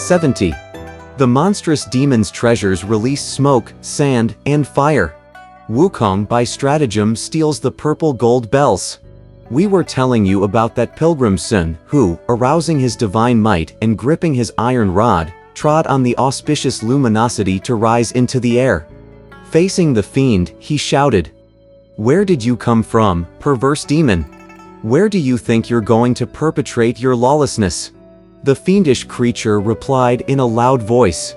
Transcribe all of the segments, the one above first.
70. The monstrous demon's treasures release smoke, sand, and fire. Wukong by stratagem steals the purple gold bells. We were telling you about that pilgrim Sun, who, arousing his divine might and gripping his iron rod, trod on the auspicious luminosity to rise into the air. Facing the fiend, he shouted, "Where did you come from, perverse demon? Where do you think you're going to perpetrate your lawlessness?" The fiendish creature replied in a loud voice,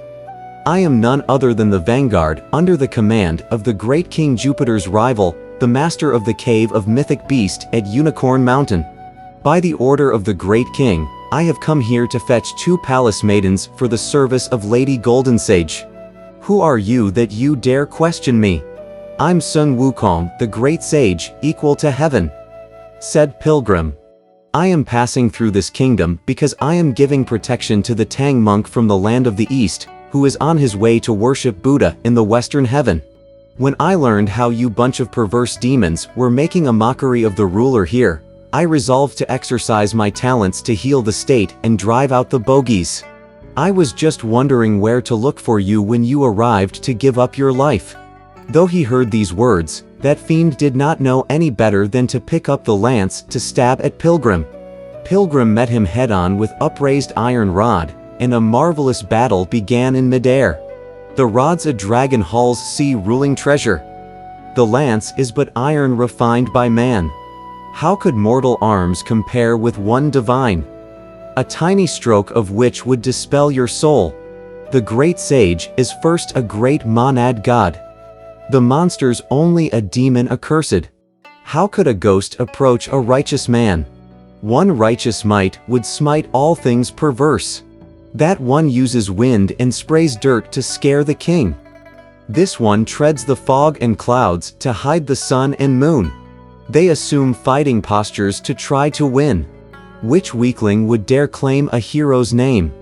"I am none other than the vanguard, under the command of the great King Jupiter's rival, the master of the cave of mythic beast at Unicorn Mountain. By the order of the great king, I have come here to fetch 2 palace maidens for the service of Lady Goldensage. Who are you that you dare question me? I'm Sun Wukong, the great sage, equal to heaven," said Pilgrim. "I am passing through this kingdom because I am giving protection to the Tang monk from the land of the east, who is on his way to worship Buddha in the western heaven. When I learned how you bunch of perverse demons were making a mockery of the ruler here, I resolved to exercise my talents to heal the state and drive out the bogies. I was just wondering where to look for you when you arrived to give up your life." Though he heard these words, that fiend did not know any better than to pick up the lance to stab at Pilgrim. Pilgrim met him head-on with upraised iron rod, and a marvelous battle began in midair. The rod's a dragon hall's sea-ruling treasure. The lance is but iron refined by man. How could mortal arms compare with one divine? A tiny stroke of which would dispel your soul. The great sage is first a great monad god. The monster's only a demon accursed. How could a ghost approach a righteous man? One righteous might would smite all things perverse. That one uses wind and sprays dirt to scare the king. This one treads the fog and clouds to hide the sun and moon. They assume fighting postures to try to win. Which weakling would dare claim a hero's name?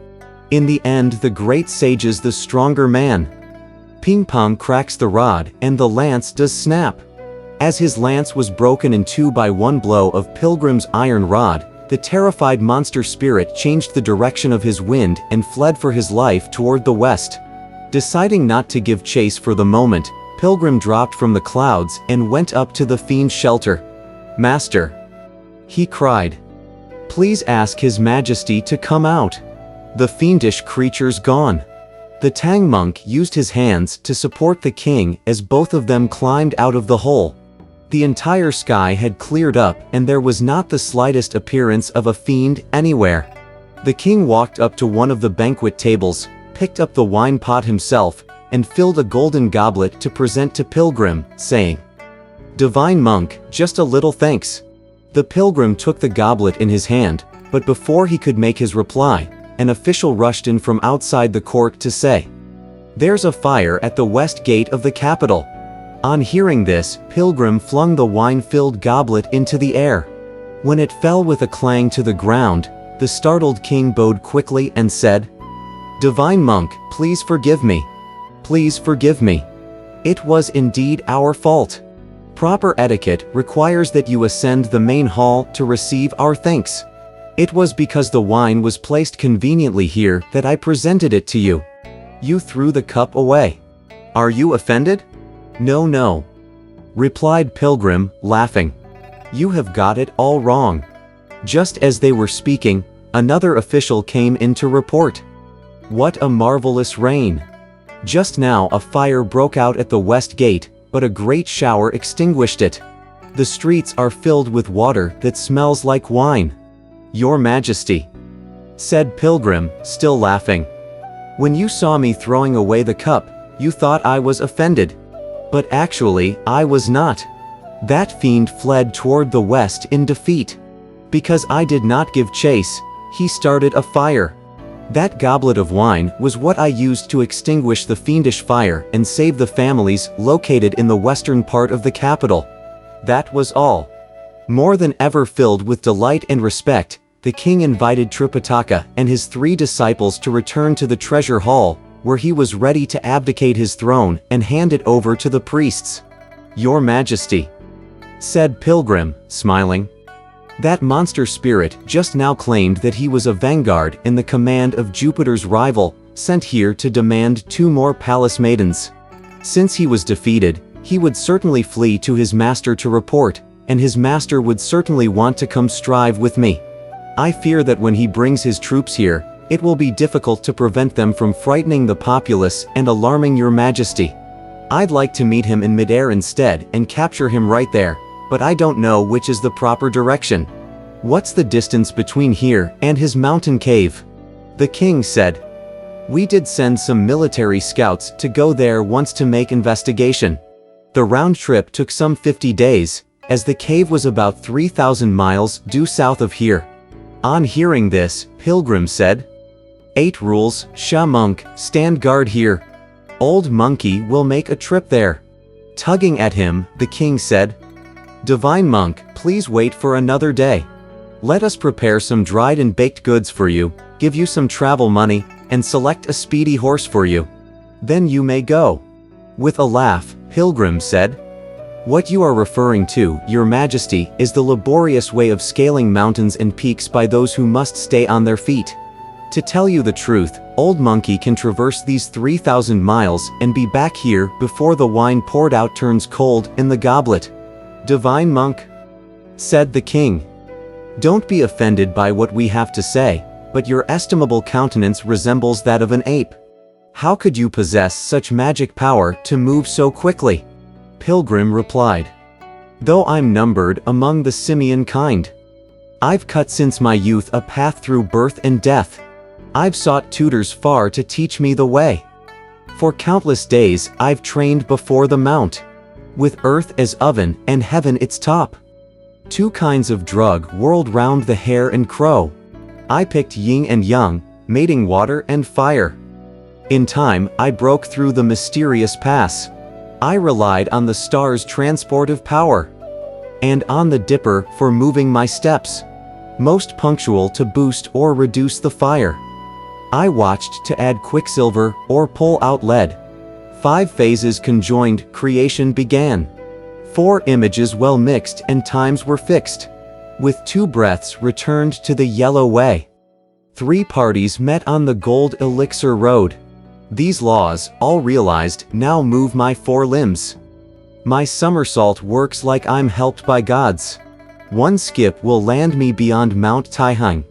In the end, the great sage's the stronger man. Ping Pong cracks the rod, and the lance does snap. As his lance was broken in 2 by one blow of Pilgrim's iron rod, the terrified monster spirit changed the direction of his wind and fled for his life toward the west. Deciding not to give chase for the moment, Pilgrim dropped from the clouds and went up to the fiend's shelter. "Master," he cried, "please ask His Majesty to come out. The fiendish creature's gone." The Tang monk used his hands to support the king as both of them climbed out of the hole. The entire sky had cleared up and there was not the slightest appearance of a fiend anywhere. The king walked up to one of the banquet tables, picked up the wine pot himself, and filled a golden goblet to present to Pilgrim, saying, "Divine monk, just a little thanks." The pilgrim took the goblet in his hand, but before he could make his reply, an official rushed in from outside the court to say, "There's a fire at the west gate of the capital." On hearing this, Pilgrim flung the wine-filled goblet into the air. When it fell with a clang to the ground, the startled king bowed quickly and said, "Divine monk, please forgive me. Please forgive me. It was indeed our fault. Proper etiquette requires that you ascend the main hall to receive our thanks. It was because the wine was placed conveniently here that I presented it to you. You threw the cup away. Are you offended?" "No, no," replied Pilgrim, laughing. "You have got it all wrong." Just as they were speaking, another official came in to report. "What a marvelous rain! Just now a fire broke out at the west gate, but a great shower extinguished it. The streets are filled with water that smells like wine." "Your Majesty," said Pilgrim, still laughing, "when you saw me throwing away the cup, you thought I was offended. But actually, I was not. That fiend fled toward the west in defeat. Because I did not give chase, he started a fire. That goblet of wine was what I used to extinguish the fiendish fire and save the families located in the western part of the capital. That was all." More than ever filled with delight and respect, the king invited Tripitaka and his 3 disciples to return to the treasure hall, where he was ready to abdicate his throne and hand it over to the priests. "Your Majesty," said Pilgrim, smiling, That monster spirit just now claimed that he was a vanguard in the command of Jupiter's rival, sent here to demand 2 more palace maidens. Since he was defeated, he would certainly flee to his master to report, and his master would certainly want to come strive with me. I fear that when he brings his troops here, it will be difficult to prevent them from frightening the populace and alarming your majesty. I'd like to meet him in midair instead and capture him right there, but I don't know which is the proper direction. What's the distance between here and his mountain cave? The king said. We did send some military scouts to go there once to make investigation. The round trip took some 50 days, as the cave was about 3,000 miles due south of here. On hearing this, Pilgrim said, 8 rules, Sha Monk, stand guard here. Old Monkey will make a trip there. Tugging at him, the king said, Divine Monk, please wait for another day. Let us prepare some dried and baked goods for you, give you some travel money, and select a speedy horse for you. Then you may go. With a laugh, Pilgrim said, What you are referring to, Your Majesty, is the laborious way of scaling mountains and peaks by those who must stay on their feet. To tell you the truth, Old Monkey can traverse these 3,000 miles and be back here before the wine poured out turns cold in the goblet. Divine Monk, said the king, don't be offended by what we have to say, but your estimable countenance resembles that of an ape. How could you possess such magic power to move so quickly? Pilgrim replied, Though I'm numbered among the simian kind. I've cut since my youth a path through birth and death. I've sought tutors far to teach me the way. For countless days I've trained before the mount, with earth as oven and heaven its top. 2 kinds of drug whirled round the hare and crow. I picked yin and yang, mating water and fire. In time I broke through the mysterious pass. I relied on the stars' transportive power, and on the dipper for moving my steps, most punctual to boost or reduce the fire. I watched to add quicksilver or pull out lead. 5 phases conjoined, creation began. 4 images well mixed and times were fixed. With 2 breaths returned to the yellow way. 3 parties met on the gold elixir road. These laws, all realized, now move my 4 limbs. My somersault works like I'm helped by gods. 1 skip will land me beyond Mount Taihang.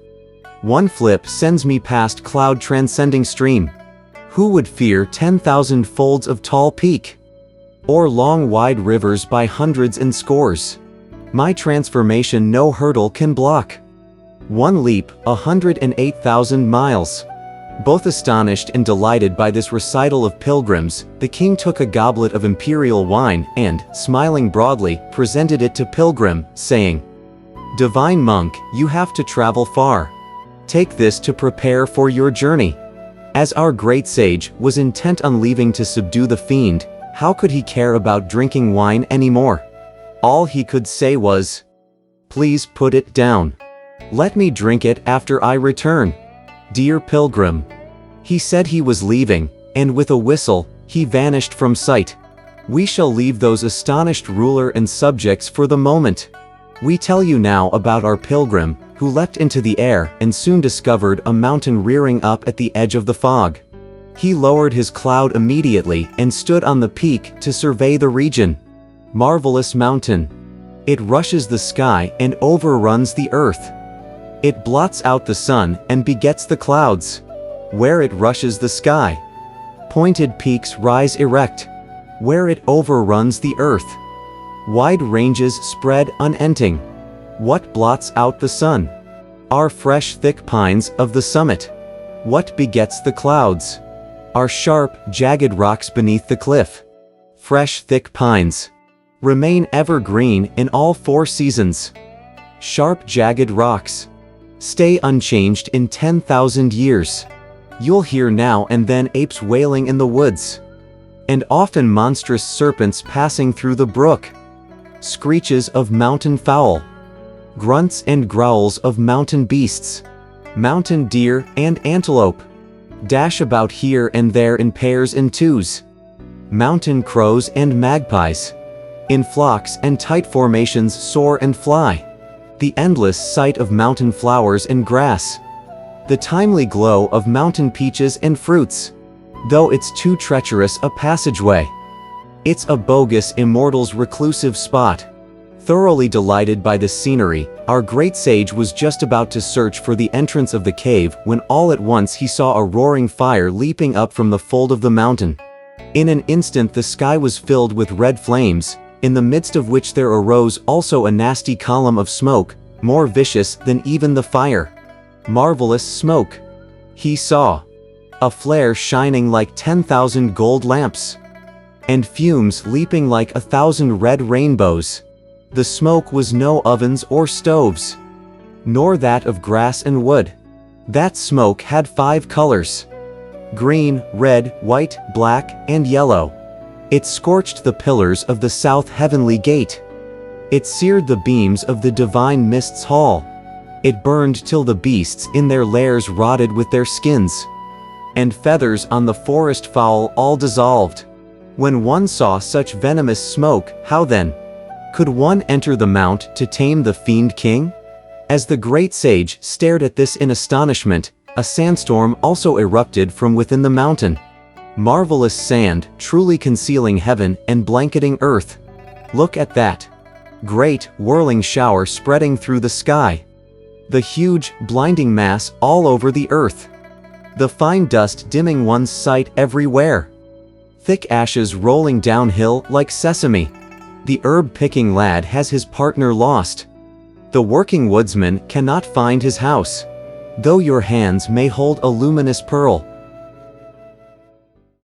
1 flip sends me past cloud transcending stream. Who would fear 10,000 folds of tall peak? Or long wide rivers by hundreds and scores? My transformation no hurdle can block. 1 leap, 108,000 miles. Both astonished and delighted by this recital of Pilgrim's, the king took a goblet of imperial wine and, smiling broadly, presented it to Pilgrim, saying, Divine Monk, you have to travel far. Take this to prepare for your journey. As our great sage was intent on leaving to subdue the fiend, how could he care about drinking wine anymore? All he could say was, Please put it down. Let me drink it after I return. Dear Pilgrim. He said he was leaving, and with a whistle, he vanished from sight. We shall leave those astonished ruler and subjects for the moment. We tell you now about our pilgrim, who leapt into the air and soon discovered a mountain rearing up at the edge of the fog. He lowered his cloud immediately and stood on the peak to survey the region. Marvelous mountain. It rushes the sky and overruns the earth. It blots out the sun and begets the clouds. Where it rushes the sky, pointed peaks rise erect. Where it overruns the earth, wide ranges spread unending. What blots out the sun? Are fresh thick pines of the summit. What begets the clouds? Are sharp, jagged rocks beneath the cliff. Fresh thick pines remain evergreen in all 4 seasons. Sharp jagged rocks stay unchanged in 10,000 years. You'll hear now and then apes wailing in the woods, and often monstrous serpents passing through the brook. Screeches of mountain fowl, grunts and growls of mountain beasts, mountain deer and antelope, dash about here and there in pairs and twos. Mountain crows and magpies, in flocks and tight formations soar and fly. the endless sight of mountain flowers and grass, the timely glow of mountain peaches and fruits. Though it's too treacherous a passageway, it's a bogus immortal's reclusive spot. Thoroughly delighted by the scenery, our great sage was just about to search for the entrance of the cave when all at once he saw a roaring fire leaping up from the fold of the mountain. In an instant the sky was filled with red flames, in the midst of which there arose also a nasty column of smoke, more vicious than even the fire. Marvelous smoke! He saw a flare shining like 10,000 gold lamps, and fumes leaping like 1,000 red rainbows. The smoke was no ovens or stoves, nor that of grass and wood. That smoke had 5 colors: green, red, white, black, and yellow. It scorched the pillars of the south heavenly gate. It seared the beams of the divine mist's hall. It burned till the beasts in their lairs rotted with their skins, and feathers on the forest fowl all dissolved. When one saw such venomous smoke, how then could one enter the mount to tame the fiend king? As the great sage stared at this in astonishment, a sandstorm also erupted from within the mountain. Marvelous sand, truly concealing heaven and blanketing earth. Look at that great, whirling shower spreading through the sky. The huge, blinding mass all over the earth. The fine dust dimming one's sight everywhere. Thick ashes rolling downhill like sesame. The herb-picking lad has his partner lost. The working woodsman cannot find his house. Though your hands may hold a luminous pearl,